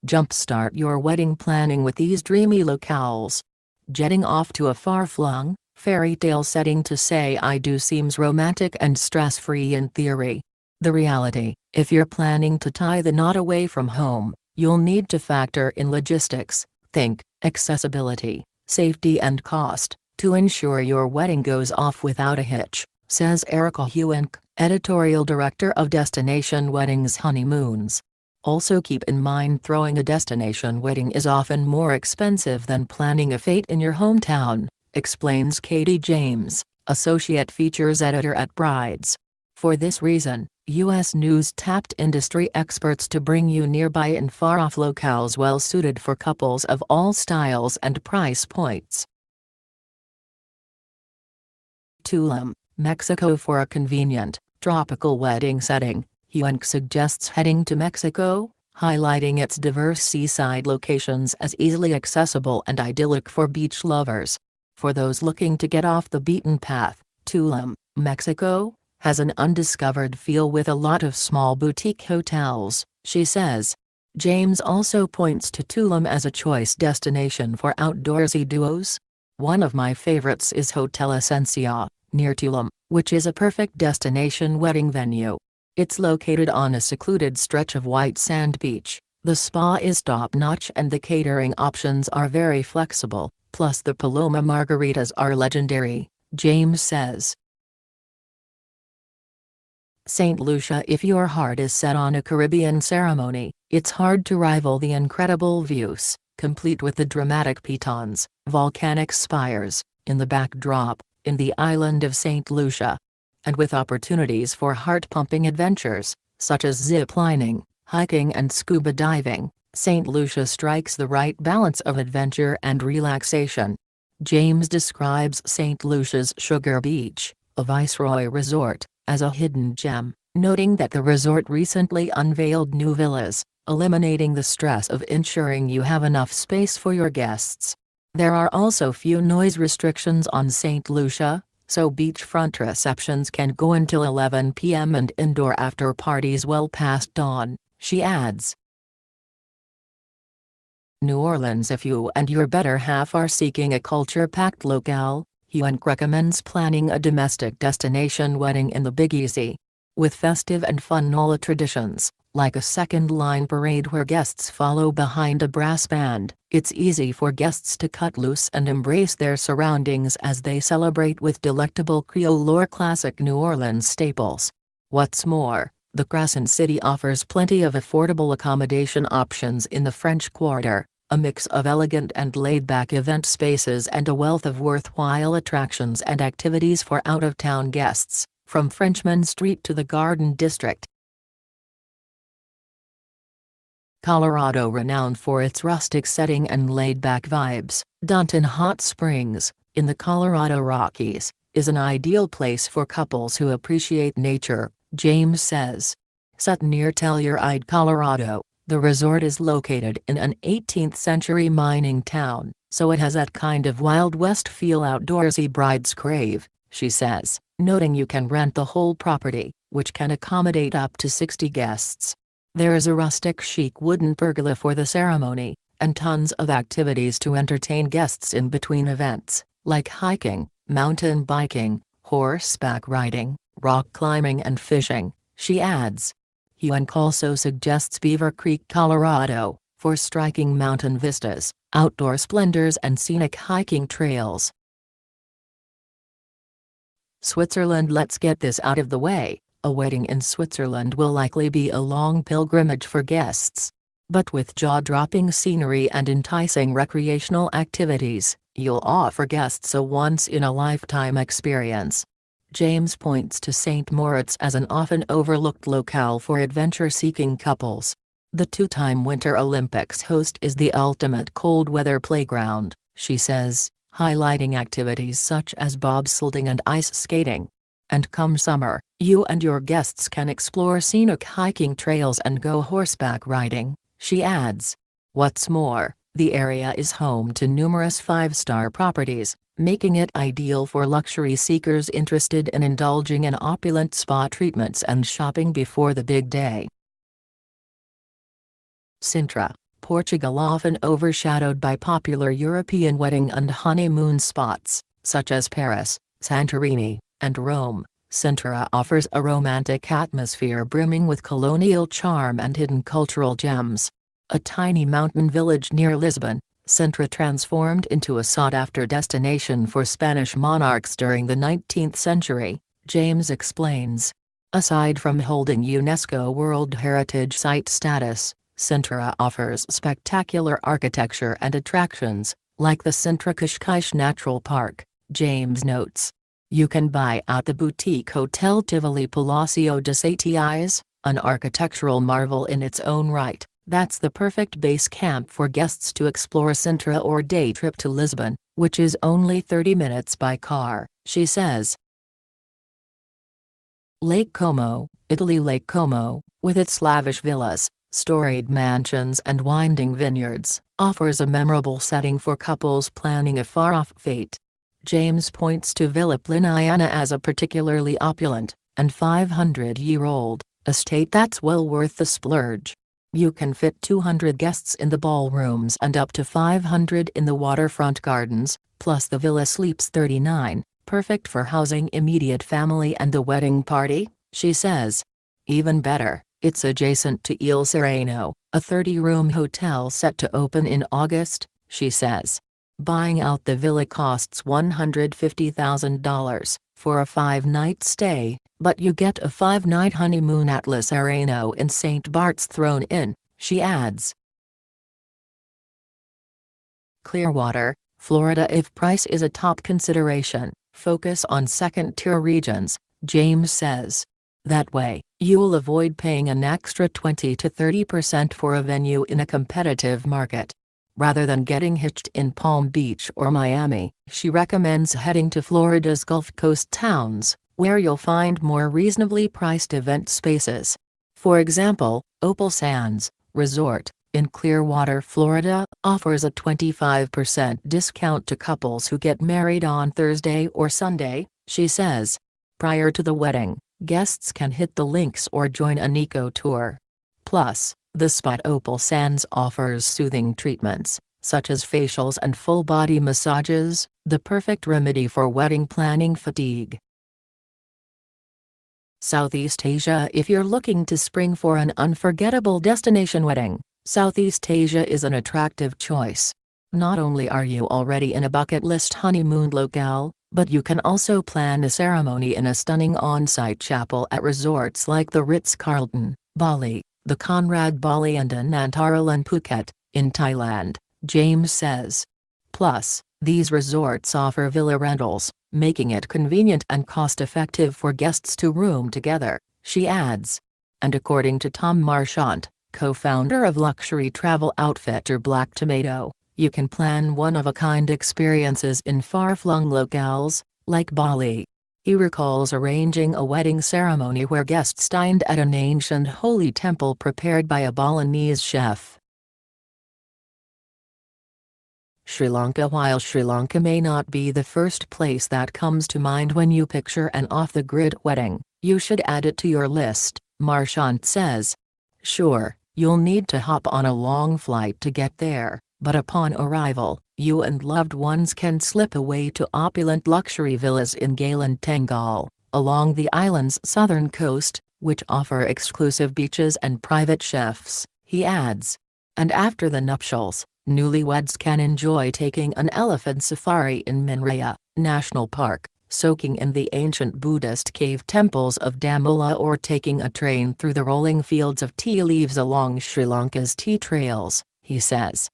Jumpstart your wedding planning with these dreamy locales. Jetting off to a far-flung, fairy tale setting to say I do seems romantic and stress-free in theory. The reality, if you're planning to tie the knot away from home, you'll need to factor in logistics, think accessibility, safety and cost, to ensure your wedding goes off without a hitch, says Erica Huenk, editorial director of Destination Weddings Honeymoons. Also keep in mind throwing a destination wedding is often more expensive than planning a fete in your hometown, explains Katie James, associate features editor at Brides. For this reason, U.S. News tapped industry experts to bring you nearby and far-off locales well suited for couples of all styles and price points. Tulum, Mexico. For a convenient, tropical wedding setting, Huenk suggests heading to Mexico, highlighting its diverse seaside locations as easily accessible and idyllic for beach lovers. For those looking to get off the beaten path, Tulum, Mexico, has an undiscovered feel with a lot of small boutique hotels, she says. James also points to Tulum as a choice destination for outdoorsy duos. One of my favorites is Hotel Esencia, near Tulum, which is a perfect destination wedding venue. It's located on a secluded stretch of white sand beach, the spa is top-notch and the catering options are very flexible, plus the Paloma margaritas are legendary, James says. St. Lucia. If your heart is set on a Caribbean ceremony, it's hard to rival the incredible views, complete with the dramatic pitons, volcanic spires, in the backdrop, in the island of St. Lucia. And with opportunities for heart-pumping adventures, such as zip-lining, hiking and scuba diving, St. Lucia strikes the right balance of adventure and relaxation. James describes St. Lucia's Sugar Beach, a Viceroy resort, as a hidden gem, noting that the resort recently unveiled new villas, eliminating the stress of ensuring you have enough space for your guests. There are also few noise restrictions on St. Lucia, so beachfront receptions can go until 11 p.m. and indoor after parties well past dawn, she adds. New Orleans. If you and your better half are seeking a culture-packed locale, Huenk recommends planning a domestic destination wedding in the Big Easy. With festive and fun NOLA traditions, like a second-line parade where guests follow behind a brass band, it's easy for guests to cut loose and embrace their surroundings as they celebrate with delectable Creole or classic New Orleans staples. What's more, the Crescent City offers plenty of affordable accommodation options in the French Quarter, a mix of elegant and laid-back event spaces and a wealth of worthwhile attractions and activities for out-of-town guests, from Frenchman Street to the Garden District. Colorado. Renowned for its rustic setting and laid-back vibes, Dunton Hot Springs, in the Colorado Rockies, is an ideal place for couples who appreciate nature, James says. Set near Telluride, Colorado, the resort is located in an 18th-century mining town, so it has that kind of Wild West feel outdoorsy brides crave, she says, noting you can rent the whole property, which can accommodate up to 60 guests. There is a rustic chic wooden pergola for the ceremony, and tons of activities to entertain guests in between events, like hiking, mountain biking, horseback riding, rock climbing and fishing, she adds. Huenk also suggests Beaver Creek, Colorado, for striking mountain vistas, outdoor splendors and scenic hiking trails. Switzerland. Let's get this out of the way. A wedding in Switzerland will likely be a long pilgrimage for guests. But with jaw-dropping scenery and enticing recreational activities, you'll offer guests a once-in-a-lifetime experience. James points to St. Moritz as an often overlooked locale for adventure-seeking couples. The two-time Winter Olympics host is the ultimate cold-weather playground, she says, highlighting activities such as bobsledding and ice skating. And come summer, you and your guests can explore scenic hiking trails and go horseback riding, she adds. What's more, the area is home to numerous five-star properties, making it ideal for luxury seekers interested in indulging in opulent spa treatments and shopping before the big day. Sintra. Portugal often overshadowed by popular European wedding and honeymoon spots, such as Paris, Santorini, and Rome. Sintra offers a romantic atmosphere brimming with colonial charm and hidden cultural gems. A tiny mountain village near Lisbon, Sintra transformed into a sought-after destination for Spanish monarchs during the 19th century, James explains. Aside from holding UNESCO World Heritage Site status, Sintra offers spectacular architecture and attractions, like the Sintra Cascais Natural Park, James notes. You can buy out the boutique Hotel Tivoli Palacio de Satiais, an architectural marvel in its own right. That's the perfect base camp for guests to explore Sintra or day trip to Lisbon, which is only 30 minutes by car, she says. Lake Como, Italy. Lake Como, with its lavish villas, storied mansions and winding vineyards, offers a memorable setting for couples planning a far-off fete. James points to Villa Pliniana as a particularly opulent, and 500-year-old, estate that's well worth the splurge. You can fit 200 guests in the ballrooms and up to 500 in the waterfront gardens, plus the villa sleeps 39, perfect for housing immediate family and the wedding party, she says. Even better, it's adjacent to Il Sereno, a 30-room hotel set to open in August, she says. Buying out the villa costs $150,000 for a 5-night stay, but you get a 5-night honeymoon at Il Sereno in St. Bart's thrown in, she adds. Clearwater, Florida. If price is a top consideration, focus on second-tier regions, James says. That way, you'll avoid paying an extra 20 to 30% for a venue in a competitive market. Rather than getting hitched in Palm Beach or Miami, she recommends heading to Florida's Gulf Coast towns, where you'll find more reasonably priced event spaces. For example, Opal Sands Resort, in Clearwater, Florida, offers a 25% discount to couples who get married on Thursday or Sunday, she says. Prior to the wedding, guests can hit the links or join an eco-tour. Plus, the spa at Opal Sands offers soothing treatments, such as facials and full-body massages, the perfect remedy for wedding planning fatigue. Southeast Asia. If you're looking to spring for an unforgettable destination wedding, Southeast Asia is an attractive choice. Not only are you already in a bucket list honeymoon locale, but you can also plan a ceremony in a stunning on-site chapel at resorts like the Ritz-Carlton, Bali, the Conrad Bali and Anantaralan Phuket, in Thailand, James says. Plus, these resorts offer villa rentals, making it convenient and cost-effective for guests to room together, she adds. And according to Tom Marchant, co-founder of luxury travel outfitter Black Tomato, you can plan one-of-a-kind experiences in far-flung locales, like Bali. He recalls arranging a wedding ceremony where guests dined at an ancient holy temple prepared by a Balinese chef. Sri Lanka. While Sri Lanka may not be the first place that comes to mind when you picture an off-the-grid wedding, you should add it to your list, Marchant says. Sure, you'll need to hop on a long flight to get there, but upon arrival, you and loved ones can slip away to opulent luxury villas in Galan Tengal, along the island's southern coast, which offer exclusive beaches and private chefs, he adds. And after the nuptials, newlyweds can enjoy taking an elephant safari in Minraya National Park, soaking in the ancient Buddhist cave temples of Damula, or taking a train through the rolling fields of tea leaves along Sri Lanka's tea trails, he says.